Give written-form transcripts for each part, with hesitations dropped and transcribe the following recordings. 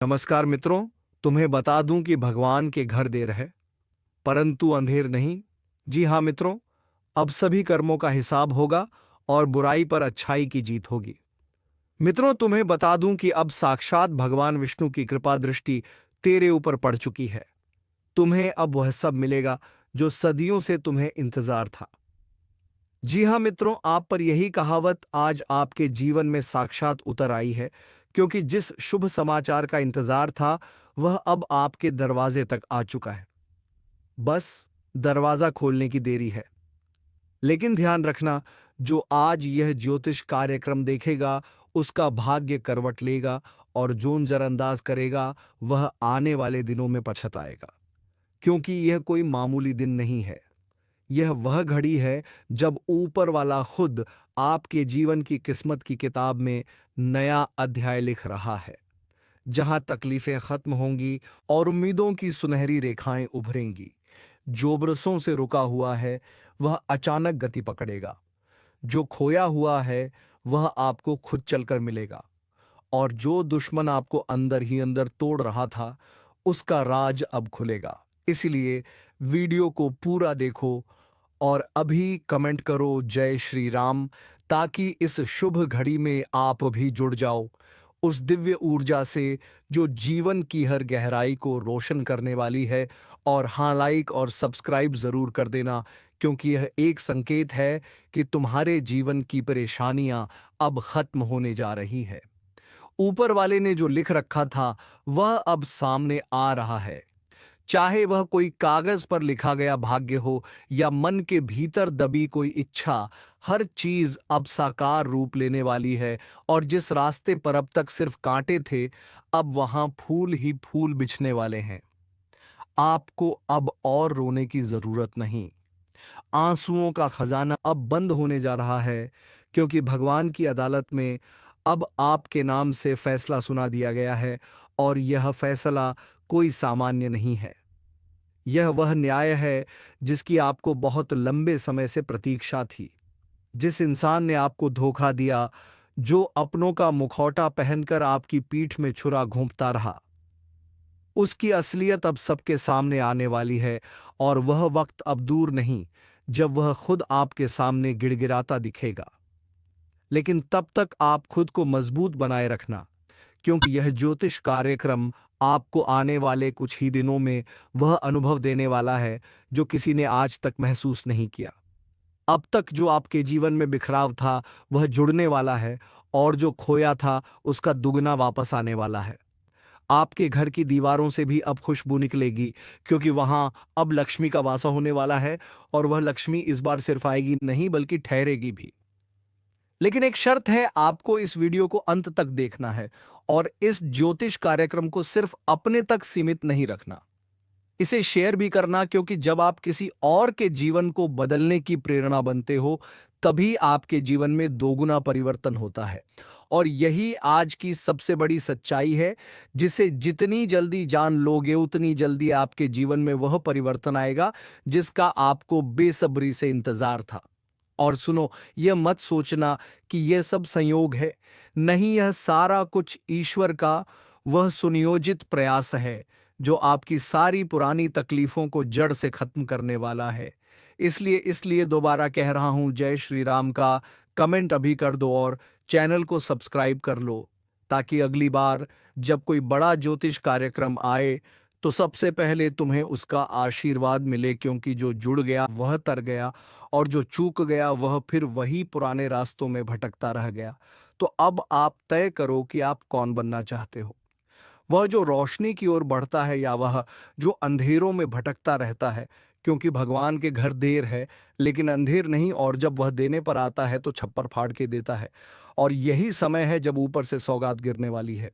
नमस्कार मित्रों। तुम्हें बता दूं कि भगवान के घर देर है परंतु अंधेर नहीं। जी हाँ मित्रों, अब सभी कर्मों का हिसाब होगा और बुराई पर अच्छाई की जीत होगी। मित्रों, तुम्हें बता दूं कि अब साक्षात भगवान विष्णु की कृपा दृष्टि तेरे ऊपर पड़ चुकी है। तुम्हें अब वह सब मिलेगा जो सदियों से तुम्हें इंतजार था। जी हाँ मित्रों, आप पर यही कहावत आज आपके जीवन में साक्षात उतर आई है, क्योंकि जिस शुभ समाचार का इंतजार था वह अब आपके दरवाजे तक आ चुका है। बस दरवाजा खोलने की देरी है। लेकिन ध्यान रखना, जो आज यह ज्योतिष कार्यक्रम देखेगा उसका भाग्य करवट लेगा, और जो नजरअंदाज करेगा वह आने वाले दिनों में पछताएगा। क्योंकि यह कोई मामूली दिन नहीं है। यह वह घड़ी है जब ऊपर वाला खुद आपके जीवन की किस्मत की किताब में नया अध्याय लिख रहा है, जहां तकलीफें खत्म होंगी और उम्मीदों की सुनहरी रेखाएं उभरेंगी। जो बरसों से रुका हुआ है वह अचानक गति पकड़ेगा। जो खोया हुआ है वह आपको खुद चलकर मिलेगा, और जो दुश्मन आपको अंदर ही अंदर तोड़ रहा था उसका राज अब खुलेगा। इसलिए वीडियो को पूरा देखो और अभी कमेंट करो जय श्री राम, ताकि इस शुभ घड़ी में आप भी जुड़ जाओ उस दिव्य ऊर्जा से जो जीवन की हर गहराई को रोशन करने वाली है। और हाँ, लाइक और सब्सक्राइब जरूर कर देना, क्योंकि यह एक संकेत है कि तुम्हारे जीवन की परेशानियां अब खत्म होने जा रही है। ऊपर वाले ने जो लिख रखा था वह अब सामने आ रहा है। चाहे वह कोई कागज पर लिखा गया भाग्य हो या मन के भीतर दबी कोई इच्छा, हर चीज अब साकार रूप लेने वाली है। और जिस रास्ते पर अब तक सिर्फ कांटे थे, अब वहां फूल ही फूल बिछने वाले हैं। आपको अब और रोने की जरूरत नहीं। आंसुओं का खजाना अब बंद होने जा रहा है, क्योंकि भगवान की अदालत में अब आपके नाम से फैसला सुना दिया गया है। और यह फैसला कोई सामान्य नहीं है। यह वह न्याय है जिसकी आपको बहुत लंबे समय से प्रतीक्षा थी। जिस इंसान ने आपको धोखा दिया, जो अपनों का मुखौटा पहनकर आपकी पीठ में छुरा घोंपता रहा, उसकी असलियत अब सबके सामने आने वाली है। और वह वक्त अब दूर नहीं जब वह खुद आपके सामने गिड़गिड़ाता दिखेगा। लेकिन तब तक आप खुद को मजबूत बनाए रखना, क्योंकि यह ज्योतिष कार्यक्रम आपको आने वाले कुछ ही दिनों में वह अनुभव देने वाला है जो किसी ने आज तक महसूस नहीं किया। अब तक जो आपके जीवन में बिखराव था वह जुड़ने वाला है, और जो खोया था उसका दुगना वापस आने वाला है। आपके घर की दीवारों से भी अब खुशबू निकलेगी, क्योंकि वहां अब लक्ष्मी का वासा होने वाला है। और वह लक्ष्मी इस बार सिर्फ आएगी नहीं बल्कि ठहरेगी भी। लेकिन एक शर्त है, आपको इस वीडियो को अंत तक देखना है, और इस ज्योतिष कार्यक्रम को सिर्फ अपने तक सीमित नहीं रखना। इसे शेयर भी करना, क्योंकि जब आप किसी और के जीवन को बदलने की प्रेरणा बनते हो तभी आपके जीवन में दोगुना परिवर्तन होता है। और यही आज की सबसे बड़ी सच्चाई है, जिसे जितनी जल्दी जान लोगे उतनी जल्दी आपके जीवन में वह परिवर्तन आएगा जिसका आपको बेसब्री से इंतजार था। और सुनो, यह मत सोचना कि यह सब संयोग है। नहीं, यह सारा कुछ ईश्वर का वह सुनियोजित प्रयास है जो आपकी सारी पुरानी तकलीफों को जड़ से खत्म करने वाला है। इसलिए दोबारा कह रहा हूं, जय श्री राम का कमेंट अभी कर दो और चैनल को सब्सक्राइब कर लो, ताकि अगली बार जब कोई बड़ा ज्योतिष कार्यक्रम आए तो सबसे पहले तुम्हें उसका आशीर्वाद मिले। क्योंकि जो जुड़ गया वह तर गया, और जो चूक गया वह फिर वही पुराने रास्तों में भटकता रह गया। तो अब आप तय करो कि आप कौन बनना चाहते हो, वह जो रोशनी की ओर बढ़ता है या वह जो अंधेरों में भटकता रहता है। क्योंकि भगवान के घर देर है लेकिन अंधेर नहीं, और जब वह देने पर आता है तो छप्पर फाड़ के देता है। और यही समय है जब ऊपर से सौगात गिरने वाली है।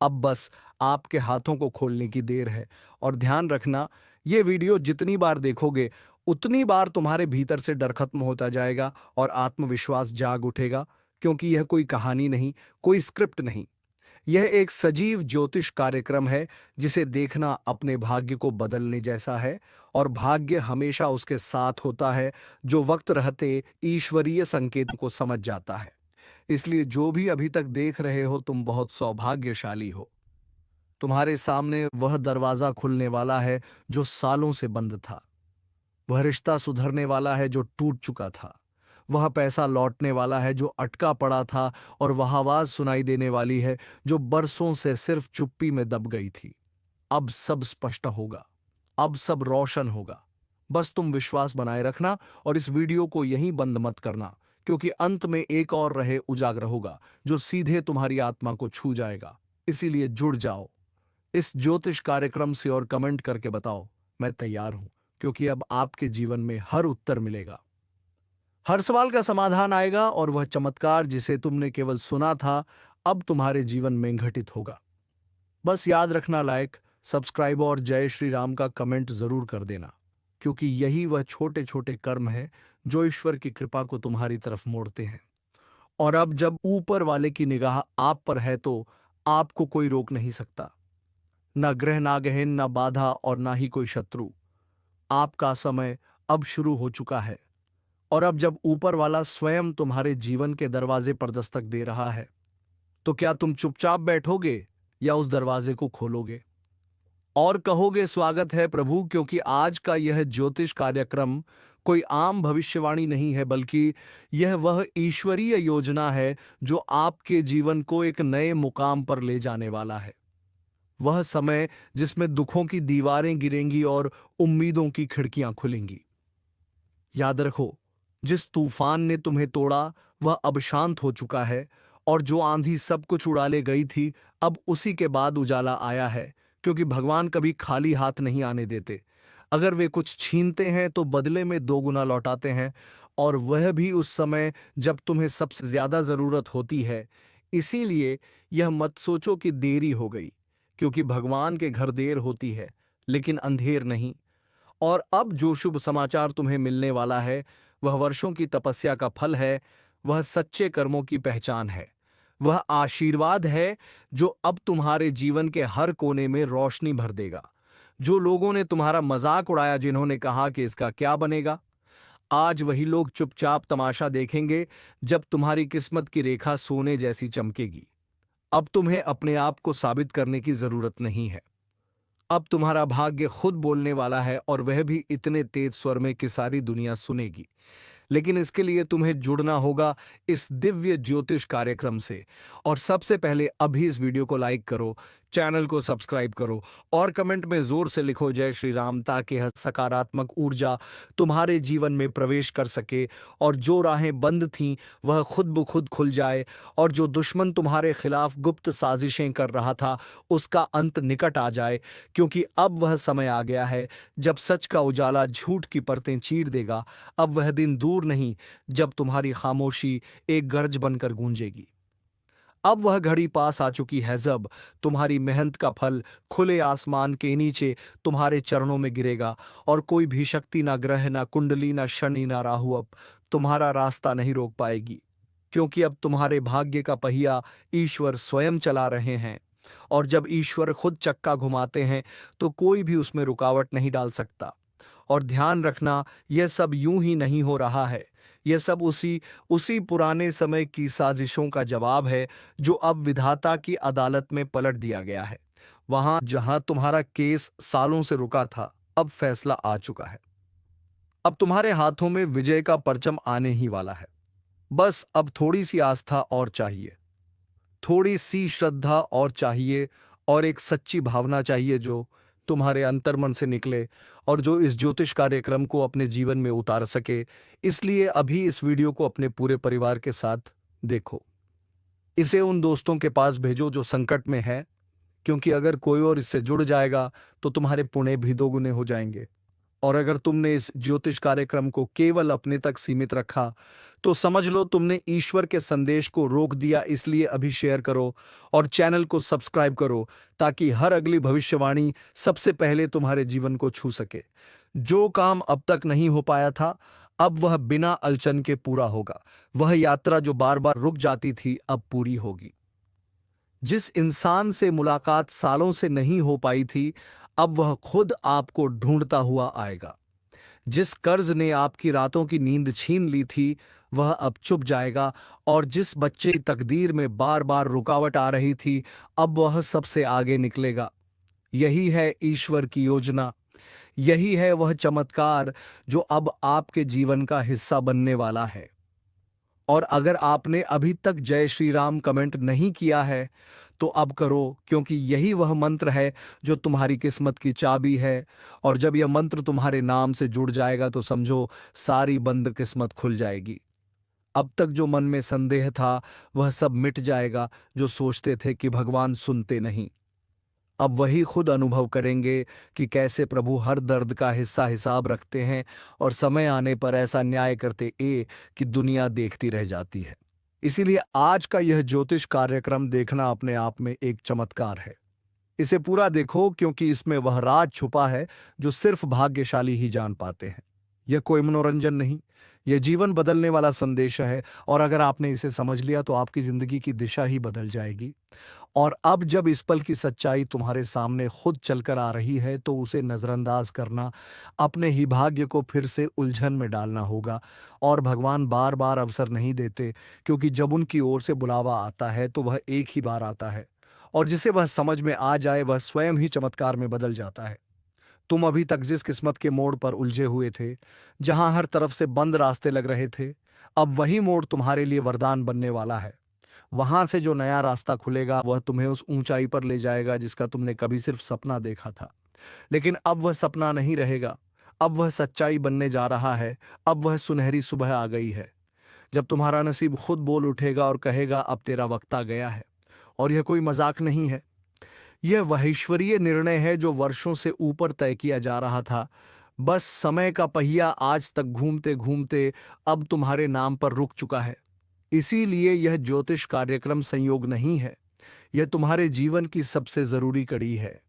अब बस आपके हाथों को खोलने की देर है। और ध्यान रखना, ये वीडियो जितनी बार देखोगे उतनी बार तुम्हारे भीतर से डर खत्म होता जाएगा और आत्मविश्वास जाग उठेगा। क्योंकि यह कोई कहानी नहीं, कोई स्क्रिप्ट नहीं, यह एक सजीव ज्योतिष कार्यक्रम है जिसे देखना अपने भाग्य को बदलने जैसा है। और भाग्य हमेशा उसके साथ होता है जो वक्त रहते ईश्वरीय संकेत को समझ जाता है। इसलिए जो भी अभी तक देख रहे हो तुम बहुत सौभाग्यशाली हो। तुम्हारे सामने वह दरवाजा खुलने वाला है जो सालों से बंद था। वह रिश्ता सुधरने वाला है जो टूट चुका था। वह पैसा लौटने वाला है जो अटका पड़ा था, और वह आवाज सुनाई देने वाली है जो बरसों से सिर्फ चुप्पी में दब गई थी। अब सब स्पष्ट होगा, अब सब रोशन होगा। बस तुम विश्वास बनाए रखना और इस वीडियो को यहीं बंद मत करना, क्योंकि अंत में एक और रहे उजागर होगा जो सीधे तुम्हारी आत्मा को छू जाएगा। इसीलिए जुड़ जाओ इस ज्योतिष कार्यक्रम से और कमेंट करके बताओ, मैं तैयार हूं, क्योंकि अब आपके जीवन में हर उत्तर मिलेगा, हर सवाल का समाधान आएगा, और वह चमत्कार जिसे तुमने केवल सुना था अब तुम्हारे जीवन में घटित होगा। बस याद रखना, लाइक, सब्सक्राइब और जय श्री राम का कमेंट जरूर कर देना, क्योंकि यही वह छोटे छोटे कर्म हैं जो ईश्वर की कृपा को तुम्हारी तरफ मोड़ते हैं। और अब जब ऊपर वाले की निगाह आप पर है तो आपको कोई रोक नहीं सकता, न ग्रह ना गहन, न बाधा और ना ही कोई शत्रु। आपका समय अब शुरू हो चुका है। और अब जब ऊपर वाला स्वयं तुम्हारे जीवन के दरवाजे पर दस्तक दे रहा है, तो क्या तुम चुपचाप बैठोगे या उस दरवाजे को खोलोगे और कहोगे, स्वागत है प्रभु? क्योंकि आज का यह ज्योतिष कार्यक्रम कोई आम भविष्यवाणी नहीं है, बल्कि यह वह ईश्वरीय योजना है जो आपके जीवन को एक नए मुकाम पर ले जाने वाला है। वह समय जिसमें दुखों की दीवारें गिरेंगी और उम्मीदों की खिड़कियां खुलेंगी। याद रखो, जिस तूफान ने तुम्हें तोड़ा वह अब शांत हो चुका है, और जो आंधी सब कुछ उड़ा ले गई थी अब उसी के बाद उजाला आया है, क्योंकि भगवान कभी खाली हाथ नहीं आने देते। अगर वे कुछ छीनते हैं तो बदले में दो गुना लौटाते हैं, और वह भी उस समय जब तुम्हें सबसे ज्यादा जरूरत होती है। इसीलिए यह मत सोचो कि देरी हो गई, क्योंकि भगवान के घर देर होती है लेकिन अंधेर नहीं। और अब जो शुभ समाचार तुम्हें मिलने वाला है वह वर्षों की तपस्या का फल है, वह सच्चे कर्मों की पहचान है, वह आशीर्वाद है जो अब तुम्हारे जीवन के हर कोने में रोशनी भर देगा। जो लोगों ने तुम्हारा मजाक उड़ाया, जिन्होंने कहा कि इसका क्या बनेगा, आज वही लोग चुपचाप तमाशा देखेंगे जब तुम्हारी किस्मत की रेखा सोने जैसी चमकेगी। अब तुम्हें अपने आप को साबित करने की जरूरत नहीं है। अब तुम्हारा भाग्य खुद बोलने वाला है, और वह भी इतने तेज स्वर में कि सारी दुनिया सुनेगी। लेकिन इसके लिए तुम्हें जुड़ना होगा इस दिव्य ज्योतिष कार्यक्रम से। और सबसे पहले अभी इस वीडियो को लाइक करो, चैनल को सब्सक्राइब करो और कमेंट में जोर से लिखो जय श्री राम, ताकि यह सकारात्मक ऊर्जा तुम्हारे जीवन में प्रवेश कर सके, और जो राहें बंद थीं वह खुद ब खुद खुल जाए, और जो दुश्मन तुम्हारे खिलाफ गुप्त साजिशें कर रहा था उसका अंत निकट आ जाए। क्योंकि अब वह समय आ गया है जब सच का उजाला झूठ की परतें चीर देगा। अब वह दिन दूर नहीं जब तुम्हारी खामोशी एक गर्ज बनकर गूंजेगी। अब वह घड़ी पास आ चुकी है जब तुम्हारी मेहनत का फल खुले आसमान के नीचे तुम्हारे चरणों में गिरेगा, और कोई भी शक्ति, ना ग्रह, ना कुंडली, ना शनि, ना राहु अब तुम्हारा रास्ता नहीं रोक पाएगी। क्योंकि अब तुम्हारे भाग्य का पहिया ईश्वर स्वयं चला रहे हैं, और जब ईश्वर खुद चक्का घुमाते हैं तो कोई भी उसमें रुकावट नहीं डाल सकता। और ध्यान रखना, यह सब यूं ही नहीं हो रहा है, यह सब उसी पुराने समय की साजिशों का जवाब है जो अब विधाता की अदालत में पलट दिया गया है। वहां जहां तुम्हारा केस सालों से रुका था, अब फैसला आ चुका है। अब तुम्हारे हाथों में विजय का परचम आने ही वाला है। बस अब थोड़ी सी आस्था और चाहिए, थोड़ी सी श्रद्धा और चाहिए, और एक सच्ची भावना चाहिए जो तुम्हारे अंतर्मन से निकले और जो इस ज्योतिष कार्यक्रम को अपने जीवन में उतार सके। इसलिए अभी इस वीडियो को अपने पूरे परिवार के साथ देखो। इसे उन दोस्तों के पास भेजो जो संकट में है, क्योंकि अगर कोई और इससे जुड़ जाएगा तो तुम्हारे पुण्य भी दोगुने हो जाएंगे। और अगर तुमने इस ज्योतिष कार्यक्रम को केवल अपने तक सीमित रखा तो समझ लो तुमने ईश्वर के संदेश को रोक दिया। इसलिए अभी शेयर करो और चैनल को सब्सक्राइब करो, ताकि हर अगली भविष्यवाणी सबसे पहले तुम्हारे जीवन को छू सके। जो काम अब तक नहीं हो पाया था अब वह बिना अड़चन के पूरा होगा। वह यात्रा जो बार बार रुक जाती थी अब पूरी होगी। जिस इंसान से मुलाकात सालों से नहीं हो पाई थी अब वह खुद आपको ढूंढता हुआ आएगा। जिस कर्ज ने आपकी रातों की नींद छीन ली थी वह अब चुप जाएगा, और जिस बच्चे की तकदीर में बार बार रुकावट आ रही थी अब वह सबसे आगे निकलेगा। यही है ईश्वर की योजना। यही है वह चमत्कार जो अब आपके जीवन का हिस्सा बनने वाला है। और अगर आपने अभी तक जय श्री राम कमेंट नहीं किया है तो अब करो, क्योंकि यही वह मंत्र है जो तुम्हारी किस्मत की चाबी है। और जब यह मंत्र तुम्हारे नाम से जुड़ जाएगा तो समझो सारी बंद किस्मत खुल जाएगी। अब तक जो मन में संदेह था वह सब मिट जाएगा। जो सोचते थे कि भगवान सुनते नहीं, अब वही खुद अनुभव करेंगे कि कैसे प्रभु हर दर्द का हिस्सा हिसाब रखते हैं और समय आने पर ऐसा न्याय करते कि दुनिया देखती रह जाती है। इसीलिए आज का यह ज्योतिष कार्यक्रम देखना अपने आप में एक चमत्कार है। इसे पूरा देखो, क्योंकि इसमें वह राज छुपा है जो सिर्फ भाग्यशाली ही जान पाते हैं। यह कोई मनोरंजन नहीं, यह जीवन बदलने वाला संदेश है। और अगर आपने इसे समझ लिया तो आपकी जिंदगी की दिशा ही बदल जाएगी। और अब जब इस पल की सच्चाई तुम्हारे सामने खुद चलकर आ रही है तो उसे नजरअंदाज करना अपने ही भाग्य को फिर से उलझन में डालना होगा। और भगवान बार बार अवसर नहीं देते, क्योंकि जब उनकी ओर से बुलावा आता है तो वह एक ही बार आता है। और जिसे वह समझ में आ जाए वह स्वयं ही चमत्कार में बदल जाता है। तुम अभी तक जिस किस्मत के मोड़ पर उलझे हुए थे, जहां हर तरफ से बंद रास्ते लग रहे थे, अब वही मोड़ तुम्हारे लिए वरदान बनने वाला है। वहां से जो नया रास्ता खुलेगा वह तुम्हें उस ऊंचाई पर ले जाएगा जिसका तुमने कभी सिर्फ सपना देखा था। लेकिन अब वह सपना नहीं रहेगा, अब वह सच्चाई बनने जा रहा है। अब वह सुनहरी सुबह आ गई है, जब तुम्हारा नसीब खुद बोल उठेगा और कहेगा अब तेरा वक्त आ गया है। और यह कोई मजाक नहीं है, यह वह ईश्वरीय निर्णय है जो वर्षों से ऊपर तय किया जा रहा था। बस समय का पहिया आज तक घूमते घूमते अब तुम्हारे नाम पर रुक चुका है। इसीलिए यह ज्योतिष कार्यक्रम संयोग नहीं है, यह तुम्हारे जीवन की सबसे जरूरी कड़ी है,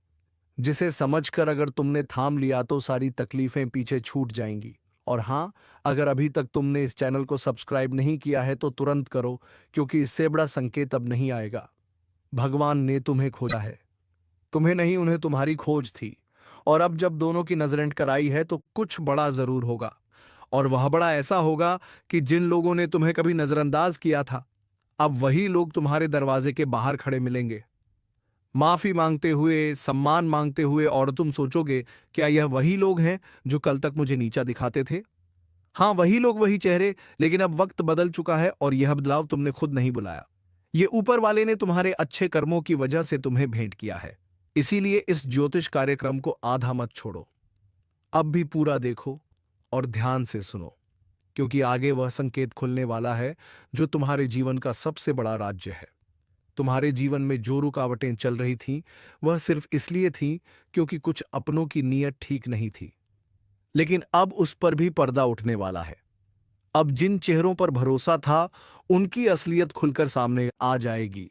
जिसे समझकर अगर तुमने थाम लिया तो सारी तकलीफें पीछे छूट जाएंगी। और हाँ, अगर अभी तक तुमने इस चैनल को सब्सक्राइब नहीं किया है तो तुरंत करो, क्योंकि इससे बड़ा संकेत अब नहीं आएगा। भगवान ने तुम्हें खोजा है, तुम्हें नहीं, उन्हें तुम्हारी खोज थी। और अब जब दोनों की नजरें टकराई है तो कुछ बड़ा जरूर होगा। और वह बड़ा ऐसा होगा कि जिन लोगों ने तुम्हें कभी नजरअंदाज किया था, अब वही लोग तुम्हारे दरवाजे के बाहर खड़े मिलेंगे, माफी मांगते हुए, सम्मान मांगते हुए। और तुम सोचोगे, क्या यह वही लोग हैं जो कल तक मुझे नीचा दिखाते थे? हाँ, वही लोग, वही चेहरे। लेकिन अब वक्त बदल चुका है और यह बदलाव तुमने खुद नहीं बुलाया, ये ऊपर वाले ने तुम्हारे अच्छे कर्मों की वजह से तुम्हें भेंट किया है। इसीलिए इस ज्योतिष कार्यक्रम को आधा मत छोड़ो, अब भी पूरा देखो और ध्यान से सुनो, क्योंकि आगे वह संकेत खुलने वाला है जो तुम्हारे जीवन का सबसे बड़ा राज्य है। तुम्हारे जीवन में जो रुकावटें चल रही थीं, वह सिर्फ इसलिए थीं क्योंकि कुछ अपनों की नीयत ठीक नहीं थी। लेकिन अब उस पर भी पर्दा उठने वाला है। अब जिन चेहरों पर भरोसा था उनकी असलियत खुलकर सामने आ जाएगी।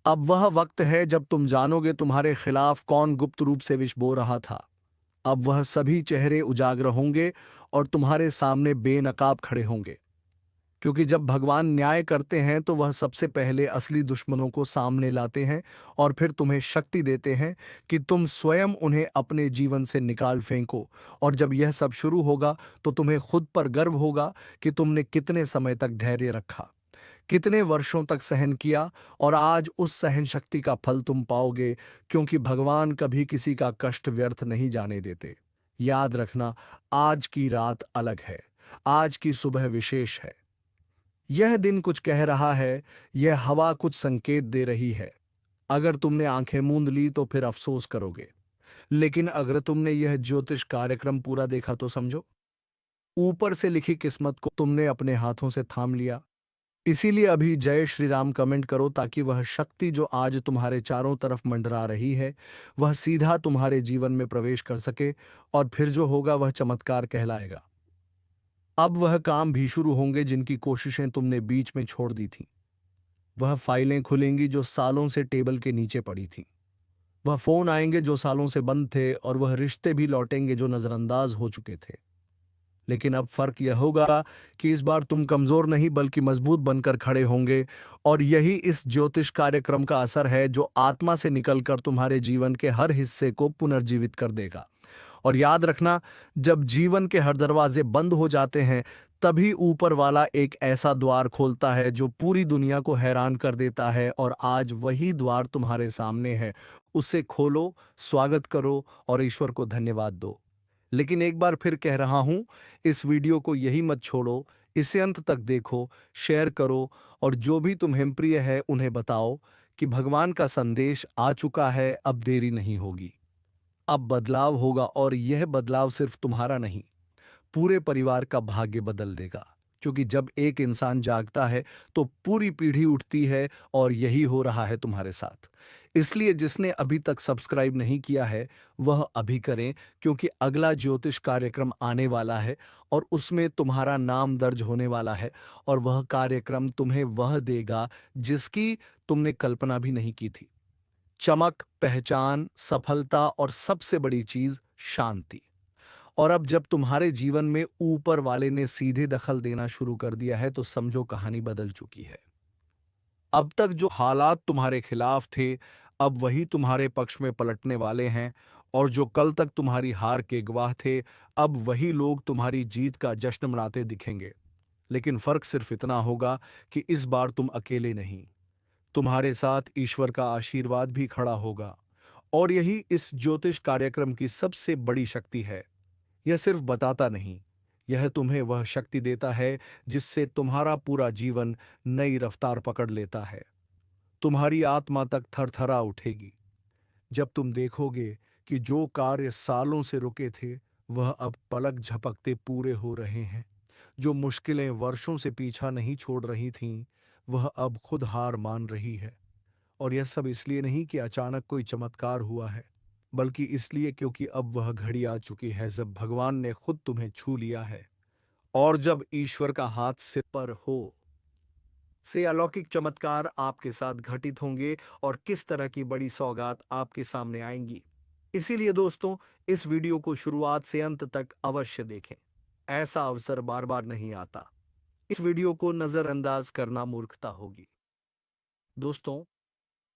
अब वह वक्त है जब तुम जानोगे तुम्हारे खिलाफ कौन गुप्त रूप से विष बो रहा था। अब वह सभी चेहरे उजागर होंगे और तुम्हारे सामने बेनकाब खड़े होंगे, क्योंकि जब भगवान न्याय करते हैं तो वह सबसे पहले असली दुश्मनों को सामने लाते हैं और फिर तुम्हें शक्ति देते हैं कि तुम स्वयं उन्हें अपने जीवन से निकाल फेंको। और जब यह सब शुरू होगा तो तुम्हें खुद पर गर्व होगा कि तुमने कितने समय तक धैर्य रखा, कितने वर्षों तक सहन किया। और आज उस सहन शक्ति का फल तुम पाओगे, क्योंकि भगवान कभी किसी का कष्ट व्यर्थ नहीं जाने देते। याद रखना, आज की रात अलग है, आज की सुबह विशेष है। यह दिन कुछ कह रहा है, यह हवा कुछ संकेत दे रही है। अगर तुमने आंखें मूंद ली तो फिर अफसोस करोगे, लेकिन अगर तुमने यह ज्योतिष कार्यक्रम पूरा देखा तो समझो, ऊपर से लिखी किस्मत को तुमने अपने हाथों से थाम लिया। इसीलिए अभी जय श्री राम कमेंट करो, ताकि वह शक्ति जो आज तुम्हारे चारों तरफ मंडरा रही है वह सीधा तुम्हारे जीवन में प्रवेश कर सके। और फिर जो होगा वह चमत्कार कहलाएगा। अब वह काम भी शुरू होंगे जिनकी कोशिशें तुमने बीच में छोड़ दी थीं। वह फाइलें खुलेंगी जो सालों से टेबल के नीचे पड़ी थीं। वह फोन आएंगे जो सालों से बंद थे, और वह रिश्ते भी लौटेंगे जो नजरअंदाज हो चुके थे। लेकिन अब फर्क यह होगा कि इस बार तुम कमजोर नहीं बल्कि मजबूत बनकर खड़े होंगे। और यही इस ज्योतिष कार्यक्रम का असर है जो आत्मा से निकलकर तुम्हारे जीवन के हर हिस्से को पुनर्जीवित कर देगा। और याद रखना, जब जीवन के हर दरवाजे बंद हो जाते हैं तभी ऊपर वाला एक ऐसा द्वार खोलता है जो पूरी दुनिया को हैरान कर देता है, और आज वही द्वार तुम्हारे सामने है। उसे खोलो, स्वागत करो और ईश्वर को धन्यवाद दो। लेकिन एक बार फिर कह रहा हूं, इस वीडियो को यही मत छोड़ो, इसे अंत तक देखो, शेयर करो, और जो भी तुम्हें प्रिय है उन्हें बताओ कि भगवान का संदेश आ चुका है, अब देरी नहीं होगी। अब बदलाव होगा, और यह बदलाव सिर्फ तुम्हारा नहीं, पूरे परिवार का भाग्य बदल देगा। क्योंकि जब एक इंसान जागता है तो पूरी पीढ़ी उठती है, और यही हो रहा है तुम्हारे साथ। इसलिए जिसने अभी तक सब्सक्राइब नहीं किया है वह अभी करें, क्योंकि अगला ज्योतिष कार्यक्रम आने वाला है और उसमें तुम्हारा नाम दर्ज होने वाला है, और वह कार्यक्रम तुम्हें वह देगा जिसकी तुमने कल्पना भी नहीं की थी। चमक, पहचान, सफलता और सबसे बड़ी चीज शांति। और अब जब तुम्हारे जीवन में ऊपर वाले ने सीधे दखल देना शुरू कर दिया है तो समझो कहानी बदल चुकी है। अब तक जो हालात तुम्हारे खिलाफ थे, अब वही तुम्हारे पक्ष में पलटने वाले हैं, और जो कल तक तुम्हारी हार के गवाह थे, अब वही लोग तुम्हारी जीत का जश्न मनाते दिखेंगे। लेकिन फर्क सिर्फ इतना होगा कि इस बार तुम अकेले नहीं, तुम्हारे साथ ईश्वर का आशीर्वाद भी खड़ा होगा। और यही इस ज्योतिष कार्यक्रम की सबसे बड़ी शक्ति है। यह सिर्फ बताता नहीं, यह तुम्हें वह शक्ति देता है जिससे तुम्हारा पूरा जीवन नई रफ्तार पकड़ लेता है। तुम्हारी आत्मा तक थरथरा उठेगी जब तुम देखोगे कि जो कार्य सालों से रुके थे वह अब पलक झपकते पूरे हो रहे हैं। जो मुश्किलें वर्षों से पीछा नहीं छोड़ रही थीं, वह अब खुद हार मान रही है। और यह सब इसलिए नहीं कि अचानक कोई चमत्कार हुआ है, बल्कि इसलिए क्योंकि अब वह घड़ी आ चुकी है जब भगवान ने खुद तुम्हें छू लिया है। और जब ईश्वर का हाथ सिर पर हो, से अलौकिक चमत्कार आपके साथ घटित होंगे, और किस तरह की बड़ी सौगात आपके सामने आएंगी। इसीलिए दोस्तों, इस वीडियो को शुरुआत से अंत तक अवश्य देखें। ऐसा अवसर बार बार नहीं आता। इस वीडियो को नजरअंदाज करना मूर्खता होगी। दोस्तों,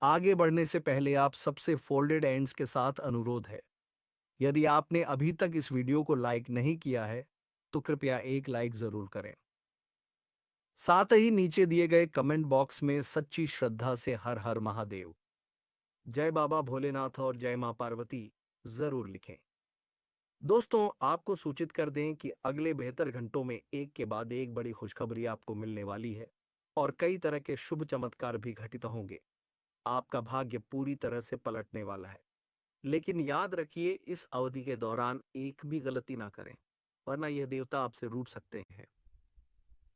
आगे बढ़ने से पहले आप सबसे फोल्डेड एंड्स के साथ अनुरोध है, यदि आपने अभी तक इस वीडियो को लाइक नहीं किया है तो कृपया एक लाइक जरूर करें। साथ ही नीचे दिए गए कमेंट बॉक्स में सच्ची श्रद्धा से हर हर महादेव, जय बाबा भोलेनाथ और जय मां पार्वती जरूर लिखें। दोस्तों, आपको सूचित कर दें कि अगले 72 घंटों में एक के बाद एक बड़ी खुशखबरी आपको मिलने वाली है, और कई तरह के शुभ चमत्कार भी घटित होंगे। आपका भाग्य पूरी तरह से पलटने वाला है। लेकिन याद रखिए, इस अवधि के दौरान एक भी गलती ना करें, वरना यह देवता आपसे रूठ सकते हैं।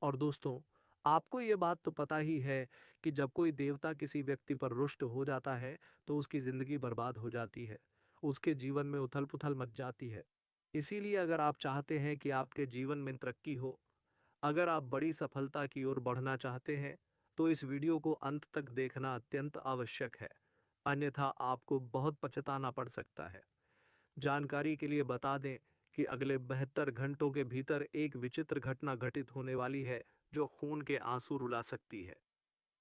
और दोस्तों, आपको ये बात तो पता ही है कि जब कोई देवता किसी व्यक्ति पर रुष्ट हो जाता है तो उसकी जिंदगी बर्बाद हो जाती है, उसके जीवन में उथल पुथल मच जाती है। इसीलिए अगर आप चाहते हैं कि आपके जीवन में तरक्की हो, अगर आप बड़ी सफलता की ओर बढ़ना चाहते हैं, तो इस वीडियो को अंत तक देखना अत्यंत आवश्यक है। अन्यथा आपको बहुत पछताना पड़ सकता है। जानकारी के लिए बता दें कि अगले 72 घंटों के भीतर एक विचित्र घटना घटित होने वाली है जो खून के आंसू रुला सकती है।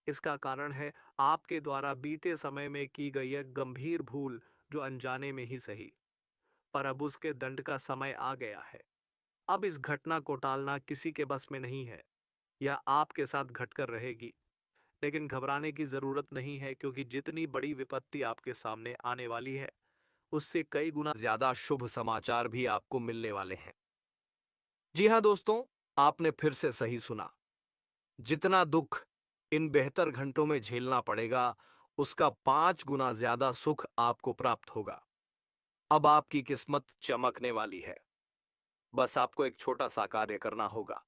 इसका कारण है आपके द्वारा बीते समय में की गई एक गंभीर भूल, जो अनजाने में ही सही, पर अब उसके दंड का समय आ गया है। अब इस घटना को टालना किसी के बस में नहीं है, यह आपके साथ घटकर रहेगी। लेकिन घबराने की जरूरत नहीं है, क्योंकि जितनी बड़ी विपत्ति आपके सामने आने वाली है, उससे कई गुना ज्यादा शुभ समाचार भी आपको मिलने वाले हैं। जी हाँ दोस्तों, आपने फिर से सही सुना। जितना दुख इन 72 घंटों में झेलना पड़ेगा, उसका 5 गुना ज्यादा सुख आपको प्राप्त होगा। अब आपकी किस्मत चमकने वाली है। बस आपको एक छोटा सा कार्य करना होगा।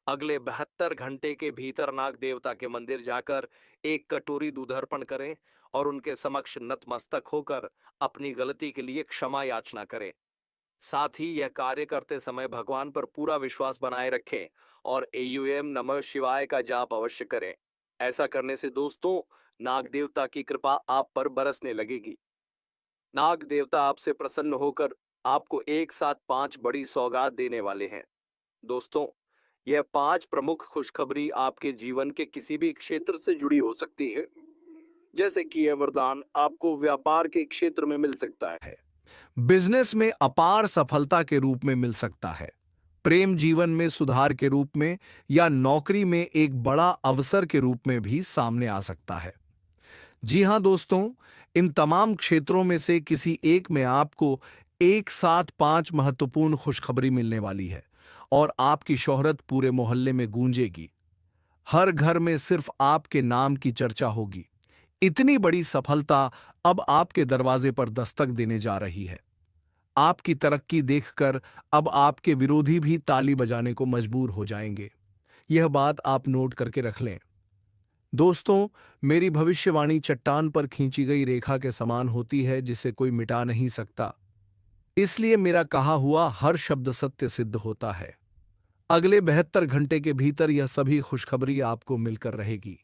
अगले 72 घंटे के भीतर नाग देवता के मंदिर जाकर एक कटोरी दूध अर्पण करें, और उनके समक्ष नतमस्तक होकर अपनी गलती के लिए क्षमा याचना करें। साथ ही यह कार्य करते समय भगवान पर पूरा विश्वास बनाए रखें, और एयूएम नमः शिवाय का जाप अवश्य करें। ऐसा करने से दोस्तों, नाग देवता की कृपा आप पर बरसने लगेगी। नाग देवता आपसे प्रसन्न होकर आपको एक साथ 5 बड़ी सौगात देने वाले हैं। दोस्तों, यह 5 प्रमुख खुशखबरी आपके जीवन के किसी भी क्षेत्र से जुड़ी हो सकती है। जैसे कि यह वरदान आपको व्यापार के क्षेत्र में मिल सकता है, बिजनेस में अपार सफलता के रूप में मिल सकता है, प्रेम जीवन में सुधार के रूप में या नौकरी में एक बड़ा अवसर के रूप में भी सामने आ सकता है। जी हाँ दोस्तों, इन तमाम क्षेत्रों में से किसी एक में आपको एक साथ 5 महत्वपूर्ण खुशखबरी मिलने वाली है और आपकी शोहरत पूरे मोहल्ले में गूंजेगी। हर घर में सिर्फ आपके नाम की चर्चा होगी। इतनी बड़ी सफलता अब आपके दरवाजे पर दस्तक देने जा रही है। आपकी तरक्की देखकर अब आपके विरोधी भी ताली बजाने को मजबूर हो जाएंगे। यह बात आप नोट करके रख लें। दोस्तों, मेरी भविष्यवाणी चट्टान पर खींची गई रेखा के समान होती है जिसे कोई मिटा नहीं सकता। इसलिए मेरा कहा हुआ हर शब्द सत्य सिद्ध होता है। अगले 72 घंटे के भीतर यह सभी खुशखबरी आपको मिलकर रहेगी।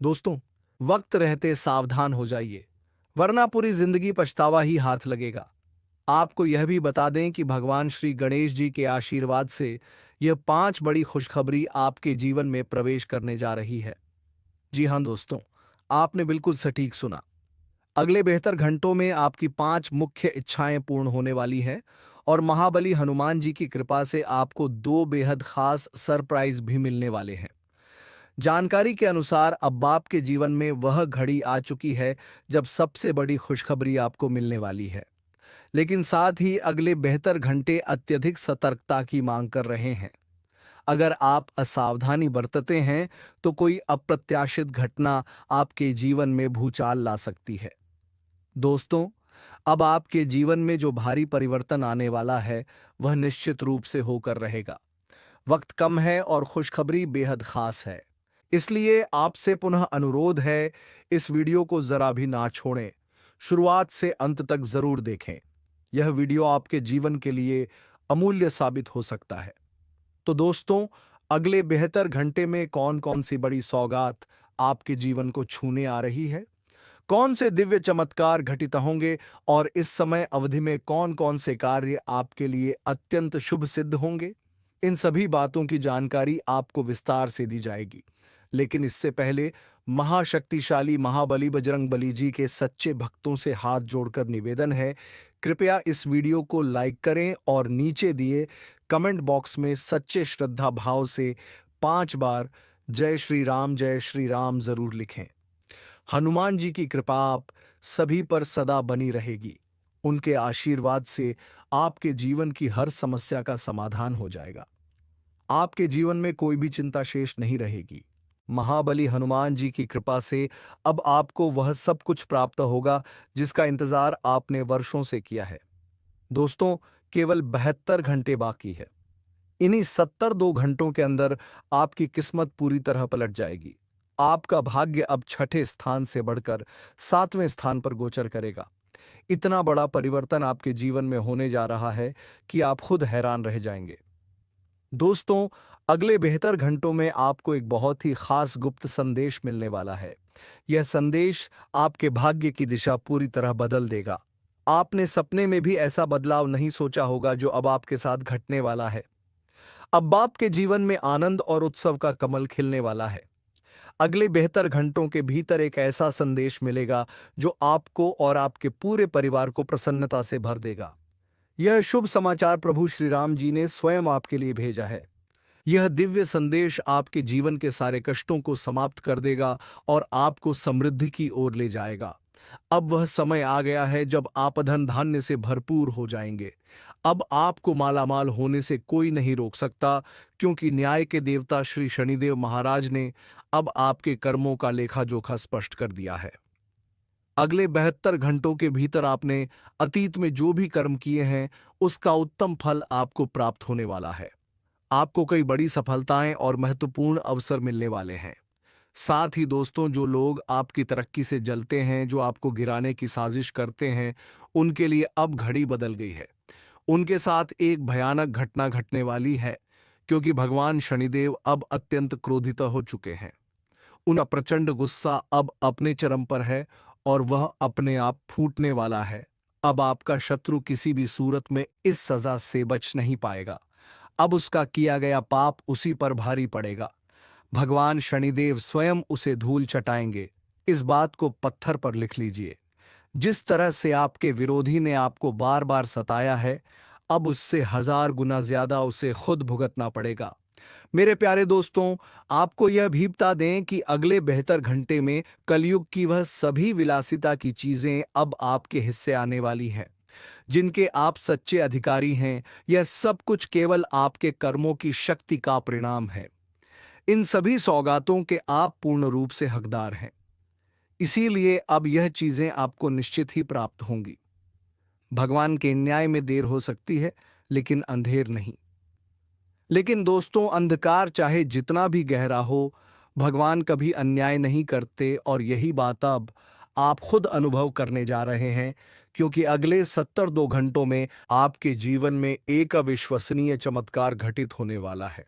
दोस्तों, वक्त रहते सावधान हो जाइए, वरना पूरी जिंदगी पछतावा ही हाथ लगेगा। आपको यह भी बता दें कि भगवान श्री गणेश जी के आशीर्वाद से यह 5 बड़ी खुशखबरी आपके जीवन में प्रवेश करने जा रही है। जी हाँ दोस्तों, आपने बिल्कुल सटीक सुना। अगले 72 घंटों में आपकी 5 मुख्य इच्छाएं पूर्ण होने वाली हैं और महाबली हनुमान जी की कृपा से आपको 2 बेहद खास सरप्राइज भी मिलने वाले हैं। जानकारी के अनुसार अब आपके जीवन में वह घड़ी आ चुकी है जब सबसे बड़ी खुशखबरी आपको मिलने वाली है। लेकिन साथ ही अगले 72 घंटे अत्यधिक सतर्कता की मांग कर रहे हैं। अगर आप असावधानी बरतते हैं तो कोई अप्रत्याशित घटना आपके जीवन में भूचाल ला सकती है। दोस्तों, अब आपके जीवन में जो भारी परिवर्तन आने वाला है वह निश्चित रूप से होकर रहेगा। वक्त कम है और खुशखबरी बेहद खास है। इसलिए आपसे पुनः अनुरोध है, इस वीडियो को जरा भी ना छोड़ें। शुरुआत से अंत तक जरूर देखें। यह वीडियो आपके जीवन के लिए अमूल्य साबित हो सकता है। तो दोस्तों, अगले 72 घंटे में कौन कौन सी बड़ी सौगात आपके जीवन को छूने आ रही है, कौन से दिव्य चमत्कार घटित होंगे और इस समय अवधि में कौन कौन से कार्य आपके लिए अत्यंत शुभ सिद्ध होंगे, इन सभी बातों की जानकारी आपको विस्तार से दी जाएगी। लेकिन इससे पहले महाशक्तिशाली महाबली बजरंगबली जी के सच्चे भक्तों से हाथ जोड़कर निवेदन है, कृपया इस वीडियो को लाइक करें और नीचे दिए कमेंट बॉक्स में सच्चे श्रद्धा भाव से 5 बार जय श्री राम जरूर लिखें। हनुमान जी की कृपा आप सभी पर सदा बनी रहेगी। उनके आशीर्वाद से आपके जीवन की हर समस्या का समाधान हो जाएगा। आपके जीवन में कोई भी चिंता शेष नहीं रहेगी। महाबली हनुमान जी की कृपा से अब आपको वह सब कुछ प्राप्त होगा जिसका इंतजार आपने वर्षों से किया है। दोस्तों, केवल 72 घंटे बाकी है। इन्हीं 72 घंटों के अंदर आपकी किस्मत पूरी तरह पलट जाएगी। आपका भाग्य अब 6ठे स्थान से बढ़कर 7वें स्थान पर गोचर करेगा। इतना बड़ा परिवर्तन आपके जीवन में होने जा रहा है कि आप खुद हैरान रह जाएंगे। दोस्तों, अगले 72 घंटों में आपको एक बहुत ही खास गुप्त संदेश मिलने वाला है। यह संदेश आपके भाग्य की दिशा पूरी तरह बदल देगा। आपने सपने में भी ऐसा बदलाव नहीं सोचा होगा जो अब आपके साथ घटने वाला है। अब आपके जीवन में आनंद और उत्सव का कमल खिलने वाला है। अगले 72 घंटों के भीतर एक ऐसा संदेश मिलेगा जो आपको और आपके पूरे परिवार को प्रसन्नता से भर देगा। यह शुभ समाचार प्रभु श्री राम जी ने स्वयं आपके लिए भेजा है। यह दिव्य संदेश आपके जीवन के सारे कष्टों को समाप्त कर देगा और आपको समृद्धि की ओर ले जाएगा। अब वह समय आ गया है जब आप धन धान्य से भरपूर हो जाएंगे। अब आपको मालामाल होने से कोई नहीं रोक सकता, क्योंकि न्याय के देवता श्री शनिदेव महाराज ने अब आपके कर्मों का लेखा जोखा स्पष्ट कर दिया है। अगले 72 घंटों के भीतर आपने अतीत में जो भी कर्म किए हैं उसका उत्तम फल आपको प्राप्त होने वाला है। आपको कई बड़ी सफलताएं और महत्वपूर्ण अवसर मिलने वाले हैं। साथ ही दोस्तों, जो लोग आपकी तरक्की से जलते हैं, जो आपको गिराने की साजिश करते हैं, उनके लिए अब घड़ी बदल गई है। उनके साथ एक भयानक घटना घटने वाली है, क्योंकि भगवान शनिदेव अब अत्यंत क्रोधित हो चुके हैं। उनका प्रचंड गुस्सा अब अपने चरम पर है और वह अपने आप फूटने वाला है। अब आपका शत्रु किसी भी सूरत में इस सजा से बच नहीं पाएगा। अब उसका किया गया पाप उसी पर भारी पड़ेगा। भगवान शनिदेव स्वयं उसे धूल चटाएंगे। इस बात को पत्थर पर लिख लीजिए। जिस तरह से आपके विरोधी ने आपको बार बार सताया है, अब उससे 1000 गुना ज्यादा उसे खुद भुगतना पड़ेगा। मेरे प्यारे दोस्तों, आपको यह भी बता दें कि अगले बेहतर घंटे में कलयुग की वह सभी विलासिता की चीजें अब आपके हिस्से आने वाली हैं, जिनके आप सच्चे अधिकारी हैं। यह सब कुछ केवल आपके कर्मों की शक्ति का परिणाम है। इन सभी सौगातों के आप पूर्ण रूप से हकदार हैं। इसीलिए अब यह चीजें आपको निश्चित ही प्राप्त होंगी। भगवान के न्याय में देर हो सकती है, लेकिन अंधेर नहीं। लेकिन दोस्तों, अंधकार चाहे जितना भी गहरा हो, भगवान कभी अन्याय नहीं करते, और यही बात अब आप खुद अनुभव करने जा रहे हैं, क्योंकि अगले 72 घंटों में आपके जीवन में एक अविश्वसनीय चमत्कार घटित होने वाला है।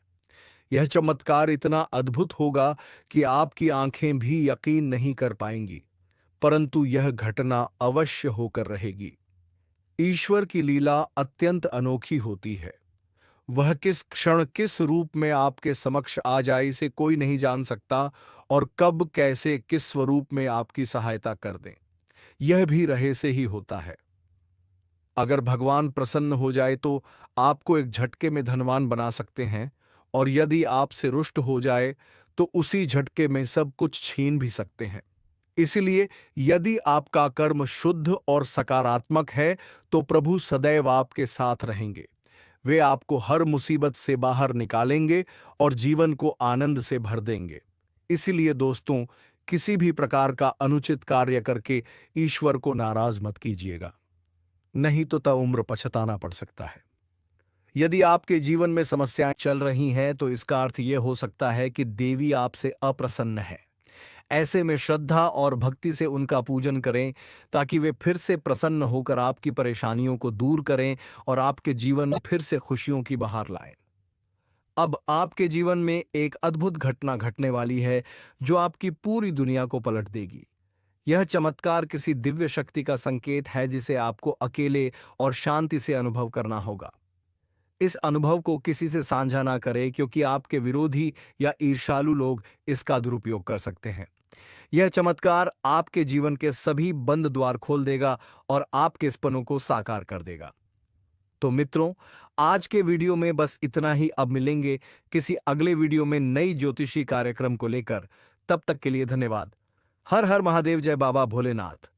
यह चमत्कार इतना अद्भुत होगा कि आपकी आंखें भी यकीन नहीं कर पाएंगी, परंतु यह घटना अवश्य होकर रहेगी। ईश्वर की लीला अत्यंत अनोखी होती है। वह किस क्षण किस रूप में आपके समक्ष आ जाए, इसे कोई नहीं जान सकता, और कब कैसे किस स्वरूप में आपकी सहायता कर दें, यह भी रहस्य ही होता है। अगर भगवान प्रसन्न हो जाए तो आपको एक झटके में धनवान बना सकते हैं, और यदि आपसे रुष्ट हो जाए तो उसी झटके में सब कुछ छीन भी सकते हैं। इसलिए यदि आपका कर्म शुद्ध और सकारात्मक है तो प्रभु सदैव आपके साथ रहेंगे। वे आपको हर मुसीबत से बाहर निकालेंगे और जीवन को आनंद से भर देंगे। इसलिए दोस्तों, किसी भी प्रकार का अनुचित कार्य करके ईश्वर को नाराज मत कीजिएगा, नहीं तो ताउम्र पछताना पड़ सकता है। यदि आपके जीवन में समस्याएं चल रही हैं तो इसका अर्थ यह हो सकता है कि देवी आपसे अप्रसन्न है। ऐसे में श्रद्धा और भक्ति से उनका पूजन करें, ताकि वे फिर से प्रसन्न होकर आपकी परेशानियों को दूर करें और आपके जीवन में फिर से खुशियों की बहार लाएं। अब आपके जीवन में एक अद्भुत घटना घटने वाली है, जो आपकी पूरी दुनिया को पलट देगी। यह चमत्कार किसी दिव्य शक्ति का संकेत है, जिसे आपको अकेले और शांति से अनुभव करना होगा। इस अनुभव को किसी से साझा ना करें, क्योंकि आपके विरोधी या ईर्ष्यालु लोग इसका दुरुपयोग कर सकते हैं। यह चमत्कार आपके जीवन के सभी बंद द्वार खोल देगा और आपके सपनों को साकार कर देगा। तो मित्रों, आज के वीडियो में बस इतना ही। अब मिलेंगे किसी अगले वीडियो में नई ज्योतिषी कार्यक्रम को लेकर। तब तक के लिए धन्यवाद। हर हर महादेव, जय बाबा भोलेनाथ।